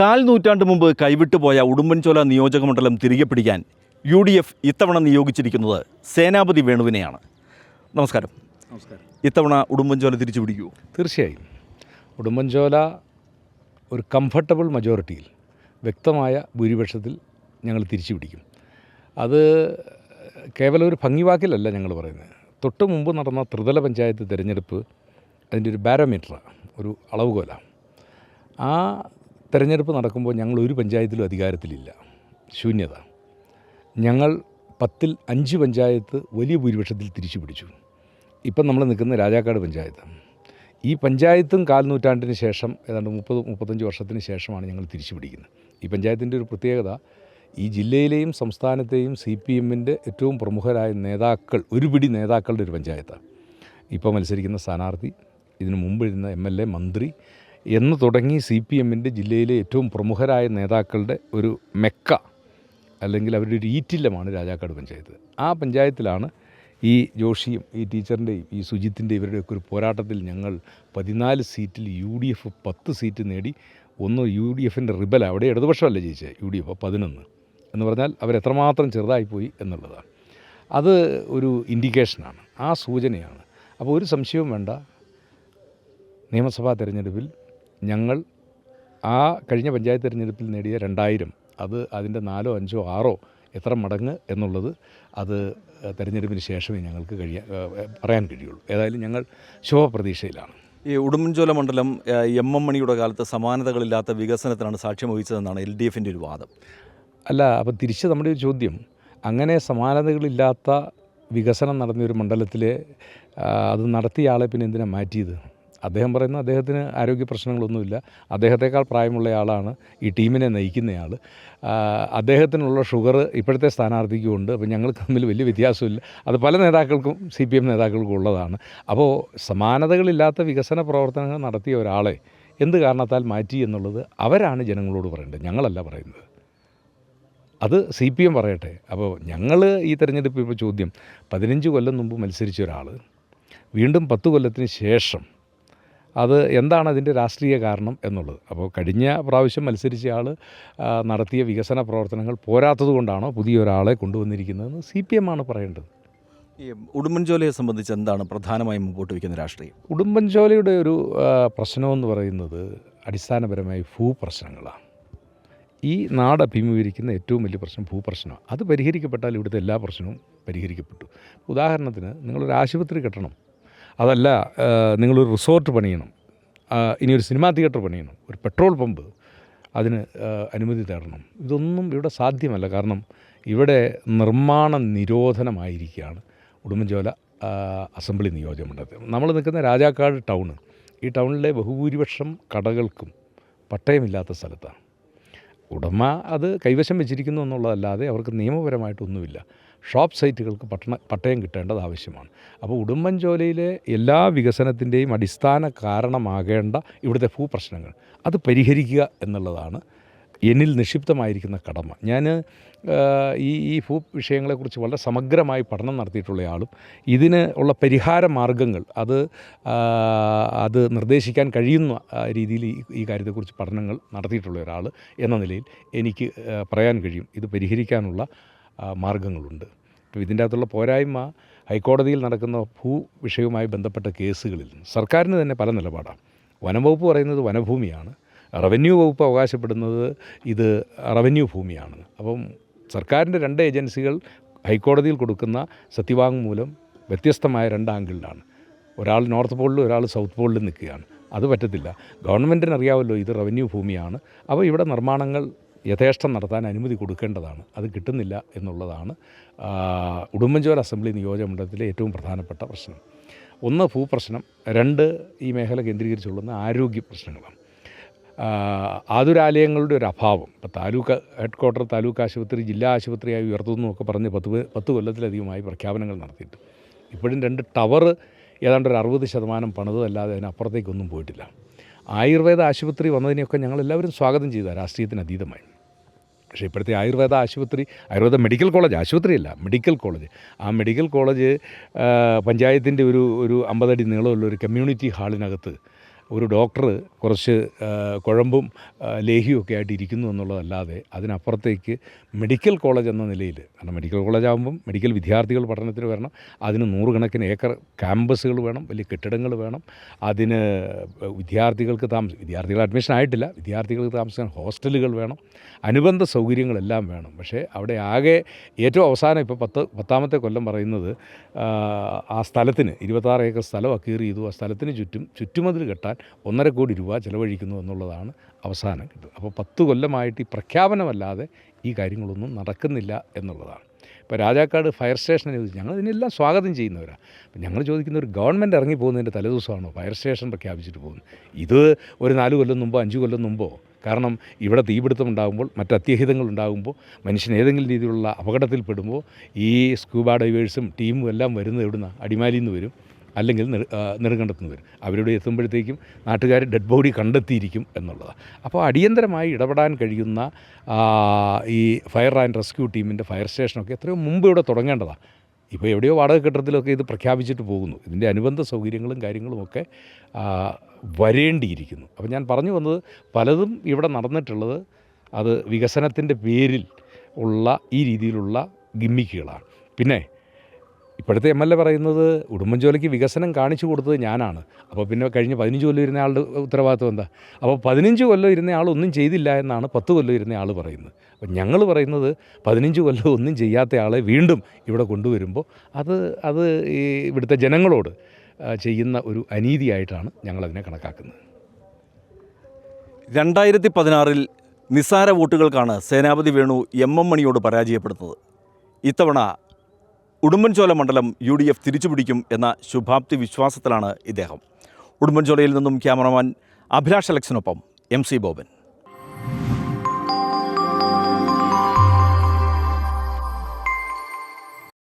കാൽ നൂറ്റാണ്ട് മുമ്പ് കൈവിട്ടുപോയ ഉടുമ്പൻചോല നിയോജകമണ്ഡലം തിരികെ പിടിക്കാൻ UDF ഇത്തവണ നിയോഗിച്ചിരിക്കുന്നത് സേനാപതി വേണുവിനെയാണ്. നമസ്കാരം. ഇത്തവണ ഉടുമ്പൻചോല തിരിച്ചു പിടിക്കൂ? തീർച്ചയായും ഉടുമ്പൻചോല ഒരു കംഫർട്ടബിൾ മജോറിറ്റിയിൽ വ്യക്തമായ ഭൂരിപക്ഷത്തിൽ ഞങ്ങൾ തിരിച്ചു പിടിക്കും. അത് കേവലം ഒരു ഭംഗിവാക്കിലല്ല ഞങ്ങൾ പറയുന്നത്. തൊട്ട് മുമ്പ് നടന്ന ത്രിതല പഞ്ചായത്ത് തിരഞ്ഞെടുപ്പ് അതിൻ്റെ ഒരു ബാരോമീറ്ററാണ്, ഒരു അളവുകോലാണ്. ആ തിരഞ്ഞെടുപ്പ് നടക്കുമ്പോൾ ഞങ്ങൾ ഒരു പഞ്ചായത്തിലും അധികാരത്തിലില്ല, ശൂന്യത. ഞങ്ങൾ 10ൽ 5 പഞ്ചായത്ത് വലിയ ഭൂരിപക്ഷത്തിൽ തിരിച്ചു പിടിച്ചു. ഇപ്പം നമ്മൾ നിൽക്കുന്ന രാജാക്കാട് പഞ്ചായത്ത്. ഈ പഞ്ചായത്തും കാൽ നൂറ്റാണ്ടിന് ശേഷം ഏതാണ്ട് 30-35 വർഷത്തിന് ശേഷമാണ് ഞങ്ങൾ തിരിച്ചു പിടിക്കുന്നത്. ഈ പഞ്ചായത്തിൻ്റെ ഒരു പ്രത്യേകത, ഈ ജില്ലയിലെയും സംസ്ഥാനത്തെയും CPMൻ്റെ ഏറ്റവും പ്രമുഖരായ നേതാക്കൾ, ഒരു പിടി നേതാക്കളുടെ ഒരു പഞ്ചായത്താണ്. ഇപ്പോൾ മത്സരിക്കുന്ന സ്ഥാനാർത്ഥി, ഇതിനു മുമ്പ് ഇരുന്ന MLA, മന്ത്രി എന്ന് തുടങ്ങി CPMൻ്റെ ജില്ലയിലെ ഏറ്റവും പ്രമുഖരായ നേതാക്കളുടെ ഒരു മെക്ക, അല്ലെങ്കിൽ അവരുടെ ഒരു ഈറ്റില്ലമാണ് രാജാക്കാട് പഞ്ചായത്ത്. ആ പഞ്ചായത്തിലാണ് ഈ ജോഷിയും ഈ ടീച്ചറിൻ്റെയും ഈ സുജിത്തിൻ്റെ ഇവരുടെയൊക്കെ ഒരു പോരാട്ടത്തിൽ ഞങ്ങൾ 14 സീറ്റിൽ UDF 10 സീറ്റ് നേടി. ഒന്ന് UDFൻ്റെ റിബൽ, അവിടെ ഇടതുപക്ഷമല്ല ജയിച്ചത്, UDF 11 എന്ന് പറഞ്ഞാൽ അവരെത്രമാത്രം ചെറുതായിപ്പോയി എന്നുള്ളതാണ്. അത് ഒരു ഇൻഡിക്കേഷനാണ്, ആ സൂചനയാണ്. അപ്പോൾ ഒരു സംശയവും വേണ്ട, നിയമസഭാ തെരഞ്ഞെടുപ്പിൽ ഞങ്ങൾ ആ കഴിഞ്ഞ പഞ്ചായത്ത് തെരഞ്ഞെടുപ്പിൽ നേടിയ 2000, അത് അതിൻ്റെ 4, 5, 6 എത്ര മടങ്ങ് എന്നുള്ളത് അത് തെരഞ്ഞെടുപ്പിന് ശേഷമേ ഞങ്ങൾക്ക് പറയാൻ കഴിയുള്ളൂ. ഏതായാലും ഞങ്ങൾ ശുഭപ്രതീക്ഷയിലാണ്. ഈ ഉടുമ്പൻചോല മണ്ഡലം MM മണിയുടെ കാലത്ത് സമാനതകളില്ലാത്ത വികസനത്തിനാണ് സാക്ഷ്യം വഹിച്ചതെന്നാണ് LDFൻ്റെ ഒരു വാദം. അല്ല, അപ്പം തിരിച്ച് നമ്മുടെ ഒരു ചോദ്യം, അങ്ങനെ സമാനതകളില്ലാത്ത വികസനം നടന്നൊരു മണ്ഡലത്തിലെ അത് നടത്തിയ ആളെ പിന്നെ എന്തിനാണ് മാറ്റിയത്? അദ്ദേഹം പറയുന്നു അദ്ദേഹത്തിന് ആരോഗ്യ പ്രശ്നങ്ങളൊന്നുമില്ല, അദ്ദേഹത്തെക്കാൾ പ്രായമുള്ള ആളാണ് ഈ ടീമിനെ നയിക്കുന്നയാൾ, അദ്ദേഹത്തിനുള്ള ഷുഗർ ഇപ്പോഴത്തെ സ്ഥാനാർത്ഥിക്കും ഉണ്ട്. അപ്പോൾ ഞങ്ങൾക്ക് തമ്മിൽ വലിയ വ്യത്യാസമില്ല, അത് പല നേതാക്കൾക്കും CPM നേതാക്കൾക്കും ഉള്ളതാണ്. അപ്പോൾ സമാനതകളില്ലാത്ത വികസന പ്രവർത്തനങ്ങൾ നടത്തിയ ഒരാളെ എന്ത് കാരണത്താൽ മാറ്റി എന്നുള്ളത് അവരാണ് ജനങ്ങളോട് പറയേണ്ടത്, ഞങ്ങളല്ല പറയുന്നത്. അത് CPM പറയട്ടെ. അപ്പോൾ ഞങ്ങൾ ഈ തെരഞ്ഞെടുപ്പ് ഇപ്പോൾ ചോദ്യം, 15 കൊല്ലം മുമ്പ് മത്സരിച്ച ഒരാൾ വീണ്ടും 10 കൊല്ലത്തിന് ശേഷം, അത് എന്താണ് അതിൻ്റെ രാഷ്ട്രീയ കാരണം എന്നുള്ളത്. അപ്പോൾ കഴിഞ്ഞ പ്രാവശ്യം മത്സരിച്ച ആൾ നടത്തിയ വികസന പ്രവർത്തനങ്ങൾ പോരാത്തത് കൊണ്ടാണോ പുതിയൊരാളെ കൊണ്ടുവന്നിരിക്കുന്നതെന്ന് CPM ആണ് പറയേണ്ടത്. ഈ ഉടുമ്പൻചോലയെ സംബന്ധിച്ച് എന്താണ് പ്രധാനമായും മുമ്പോട്ട് വയ്ക്കുന്ന രാഷ്ട്രീയം? ഉടുമ്പൻചോലയുടെ ഒരു പ്രശ്നമെന്ന് പറയുന്നത് അടിസ്ഥാനപരമായി ഭൂപ്രശ്നങ്ങളാണ്. ഈ നാട് അഭിമുഖീകരിക്കുന്ന ഏറ്റവും വലിയ പ്രശ്നം ഭൂപ്രശ്നമാണ്. അത് പരിഹരിക്കപ്പെട്ടാൽ ഇവിടുത്തെ എല്ലാ പ്രശ്നവും പരിഹരിക്കപ്പെട്ടു. ഉദാഹരണത്തിന്, നിങ്ങളൊരു ആശുപത്രി കെട്ടണം, അതല്ല നിങ്ങളൊരു റിസോർട്ട് പണിയണം, ഇനിയൊരു സിനിമാ തിയേറ്റർ പണിയണം, ഒരു പെട്രോൾ പമ്പ്, അതിന് അനുമതി തേടണം. ഇതൊന്നും ഇവിടെ സാധ്യമല്ല. കാരണം ഇവിടെ നിർമ്മാണ നിരോധനമായിരിക്കുകയാണ് ഉടുമ്പൻചോല അസംബ്ലി നിയോജകമണ്ഡലത്തിൽ. നമ്മൾ നിൽക്കുന്ന രാജാക്കാട് ടൗണ്, ഈ ടൗണിലെ ബഹുഭൂരിപക്ഷം കടകൾക്കും പട്ടയമില്ലാത്ത സ്ഥലത്താണ്. ഉടമ അത് കൈവശം വെച്ചിരിക്കുന്നു എന്നുള്ളതല്ലാതെ അവർക്ക് നിയമപരമായിട്ടൊന്നുമില്ല. ഷോപ്പ് സൈറ്റുകൾക്ക് പട്ടയം കിട്ടേണ്ടത് ആവശ്യമാണ്. അപ്പോൾ ഉടുമ്പൻചോലയിലെ എല്ലാ വികസനത്തിൻ്റെയും അടിസ്ഥാന കാരണമാകേണ്ട ഇവിടുത്തെ ഭൂപ്രശ്നങ്ങൾ അത് പരിഹരിക്കുക എന്നുള്ളതാണ് എന്നിൽ നിക്ഷിപ്തമായിരിക്കുന്ന കടമ. ഞാൻ ഈ ഭൂ വിഷയങ്ങളെക്കുറിച്ച് വളരെ സമഗ്രമായി പഠനം നടത്തിയിട്ടുള്ളയാളും ഇതിന് ഉള്ള പരിഹാര മാർഗങ്ങൾ അത് നിർദ്ദേശിക്കാൻ കഴിയുന്ന രീതിയിൽ ഈ കാര്യത്തെക്കുറിച്ച് പഠനങ്ങൾ നടത്തിയിട്ടുള്ള ഒരാൾ എന്ന നിലയിൽ എനിക്ക് പറയാൻ കഴിയും, ഇത് പരിഹരിക്കാനുള്ള മാർഗങ്ങളുണ്ട്. ഇപ്പോൾ ഇതിൻ്റെ അകത്തുള്ള പോരായ്മ, ഹൈക്കോടതിയിൽ നടക്കുന്ന ഭൂ വിഷയവുമായി ബന്ധപ്പെട്ട കേസുകളിൽ സർക്കാരിന് തന്നെ പല നിലപാടാണ്. വനം വകുപ്പ് പറയുന്നത് വനഭൂമിയാണ്, റവന്യൂ വകുപ്പ് അവകാശപ്പെടുന്നത് ഇത് റവന്യൂ ഭൂമിയാണ്. അപ്പം സർക്കാരിൻ്റെ 2 ഏജൻസികൾ ഹൈക്കോടതിയിൽ കൊടുക്കുന്ന സത്യവാങ്മൂലം വ്യത്യസ്തമായ 2 ആംഗിളിലാണ്. ഒരാൾ നോർത്ത് പോളിലും ഒരാൾ സൗത്ത് പോളിലും നിൽക്കുകയാണ്. അത് പറ്റത്തില്ല. ഗവൺമെൻറ്റിന് അറിയാമല്ലോ ഇത് റവന്യൂ ഭൂമിയാണ്, അപ്പോൾ ഇവിടെ നിർമ്മാണങ്ങൾ യഥേഷ്ടം നടത്താൻ അനുമതി കൊടുക്കേണ്ടതാണ്. അത് കിട്ടുന്നില്ല എന്നുള്ളതാണ് ഉടുമ്പൻചോല അസംബ്ലി നിയോജകമണ്ഡലത്തിലെ ഏറ്റവും പ്രധാനപ്പെട്ട പ്രശ്നം. 1 ഭൂപ്രശ്നം, 2 ഈ മേഖല കേന്ദ്രീകരിച്ചുകൊള്ളുന്ന ആരോഗ്യ പ്രശ്നങ്ങളാണ്. ആതുരാലയങ്ങളുടെ ഒരു അഭാവം. ഇപ്പോൾ താലൂക്ക് ഹെഡ്ക്വാർട്ടർ, താലൂക്ക് ആശുപത്രി ജില്ലാ ആശുപത്രിയായി ഉയർത്തുന്നു ഒക്കെ പറഞ്ഞ് 10 കൊല്ലത്തിലധികമായി പ്രഖ്യാപനങ്ങൾ നടത്തിയിട്ട് ഇപ്പോഴും 2 ടവർ ഏതാണ്ട് ഒരു 60% പണിതല്ലാതെ അതിനപ്പുറത്തേക്കൊന്നും പോയിട്ടില്ല. ആയുർവേദ ആശുപത്രി വന്നതിനെയൊക്കെ ഞങ്ങളെല്ലാവരും സ്വാഗതം ചെയ്ത, രാഷ്ട്രീയത്തിന് അതീതമായി. പക്ഷേ ഇപ്പോഴത്തെ ആയുർവേദ മെഡിക്കൽ കോളേജ്, ആശുപത്രിയല്ല, മെഡിക്കൽ കോളേജ്, ആ മെഡിക്കൽ കോളേജ് പഞ്ചായത്തിൻ്റെ ഒരു 50 അടി നീളമുള്ള ഒരു കമ്മ്യൂണിറ്റി ഹാളിനകത്ത് ഒരു ഡോക്ടർ കുറച്ച് കുഴമ്പും ലേഹ്യമൊക്കെ ആയിട്ട് ഇരിക്കുന്നു എന്നുള്ളതല്ലാതെ അതിനപ്പുറത്തേക്ക് മെഡിക്കൽ കോളേജ് എന്ന നിലയിൽ, കാരണം മെഡിക്കൽ കോളേജ് ആകുമ്പം മെഡിക്കൽ വിദ്യാർത്ഥികൾ പഠനത്തിന് വരണം, അതിന് 100 കണക്കിന് ഏക്കർ ക്യാമ്പസുകൾ വേണം, വലിയ കെട്ടിടങ്ങൾ വേണം, അതിന് വിദ്യാർത്ഥികൾ അഡ്മിഷൻ ആയിട്ടില്ല, വിദ്യാർത്ഥികൾക്ക് താമസിക്കാൻ ഹോസ്റ്റലുകൾ വേണം, അനുബന്ധ സൗകര്യങ്ങളെല്ലാം വേണം. പക്ഷേ അവിടെ ആകെ ഏറ്റവും അവസാനം ഇപ്പോൾ 10ാമത്തെ കൊല്ലം പറയുന്നത് ആ സ്ഥലത്തിന് 26 ഏക്കർ സ്ഥലം അക്വയർ ചെയ്തു, ആ സ്ഥലത്തിന് ചുറ്റുമതിൽ കെട്ടാൻ 1.5 കോടി രൂപ ചിലവഴിക്കുന്നു എന്നുള്ളതാണ് അവസാനം കിട്ടുന്നത്. അപ്പോൾ 10 കൊല്ലമായിട്ട് ഈ പ്രഖ്യാപനമല്ലാതെ ഈ കാര്യങ്ങളൊന്നും നടക്കുന്നില്ല എന്നുള്ളതാണ്. ഇപ്പോൾ രാജാക്കാട് ഫയർ സ്റ്റേഷനെ ചോദിച്ചു, ഞങ്ങൾ ഇതിനെല്ലാം സ്വാഗതം ചെയ്യുന്നവരാണ്. അപ്പം ഞങ്ങൾ ചോദിക്കുന്ന ഒരു ഗവൺമെൻറ് ഇറങ്ങി പോകുന്നതിൻ്റെ തലേദിവസമാണോ ഫയർ സ്റ്റേഷൻ പ്രഖ്യാപിച്ചിട്ട് പോകുന്നത്? ഇത് ഒരു 4 കൊല്ലം മുമ്പോ 5 കൊല്ലം മുമ്പോ. കാരണം ഇവിടെ തീപിടുത്തം ഉണ്ടാകുമ്പോൾ, മറ്റ് അത്യഹിതങ്ങൾ ഉണ്ടാകുമ്പോൾ, മനുഷ്യൻ ഏതെങ്കിലും രീതിയിലുള്ള അപകടത്തിൽപ്പെടുമ്പോൾ ഈ സ്കൂബ ഡൈവേഴ്സും ടീമും എല്ലാം വരുന്നത് എവിടുന്നാണ്? അടിമാലിയിൽ നിന്ന് വരും, അല്ലെങ്കിൽ നെടുങ്കണ്ടത്ത് നിന്ന് വരും. അവരുടെ എത്തുമ്പോഴത്തേക്കും നാട്ടുകാർ ഡെഡ് ബോഡി കണ്ടെത്തിയിരിക്കും എന്നുള്ളതാണ്. അപ്പോൾ അടിയന്തരമായി ഇടപെടാൻ കഴിയുന്ന ഈ ഫയർ ആൻഡ് റെസ്ക്യൂ ടീമിൻ്റെ ഫയർ സ്റ്റേഷനൊക്കെ എത്രയോ മുമ്പ് ഇവിടെ തുടങ്ങേണ്ടതാണ്. ഇപ്പോൾ എവിടെയോ വാടക കെട്ടിടത്തിലൊക്കെ ഇത് പ്രഖ്യാപിച്ചിട്ട് പോകുന്നു. ഇതിൻ്റെ അനുബന്ധ സൗകര്യങ്ങളും കാര്യങ്ങളുമൊക്കെ വരേണ്ടിയിരിക്കുന്നു. അപ്പോൾ ഞാൻ പറഞ്ഞു വന്നത്, പലതും ഇവിടെ നടന്നിട്ടുള്ളത് അത് വികസനത്തിൻ്റെ പേരിൽ ഉള്ള ഈ രീതിയിലുള്ള ഗിമ്മിക്കുകളാണ്. പിന്നെ ഇപ്പോഴത്തെ MLA പറയുന്നത് ഉടുമ്പൻചോലയ്ക്ക് വികസനം കാണിച്ചു കൊടുത്തത് ഞാനാണ്. അപ്പോൾ പിന്നെ കഴിഞ്ഞ 15 കൊല്ലം ഇരുന്ന ആളുടെ ഉത്തരവാദിത്വം എന്താ? അപ്പോൾ 15 കൊല്ലം ഇരുന്ന ആൾ ഒന്നും ചെയ്തില്ല എന്നാണ് 10 കൊല്ലം ഇരുന്ന ആൾ പറയുന്നത്. അപ്പോൾ ഞങ്ങൾ പറയുന്നത് 15 കൊല്ലം ഒന്നും ചെയ്യാത്ത ആളെ വീണ്ടും ഇവിടെ കൊണ്ടുവരുമ്പോൾ അത് ഈ ഇവിടുത്തെ ജനങ്ങളോട് ചെയ്യുന്ന ഒരു അനീതിയായിട്ടാണ് ഞങ്ങളതിനെ കണക്കാക്കുന്നത്. 2016 നിസ്സാര വോട്ടുകൾക്കാണ് സേനാപതി വേണു MM മണിയോട് പരാജയപ്പെടുന്നത്. ഇത്തവണ ഉടുമ്പൻചോല മണ്ഡലം UDF തിരിച്ചുപിടിക്കും എന്ന ശുഭാപ്തി വിശ്വാസത്തിലാണ് ഇദ്ദേഹം. ഉടുമ്പൻചോലയിൽ നിന്നും ക്യാമറമാൻ അഭിലാഷ് അലക്സിനൊപ്പം MC ബോബൻ.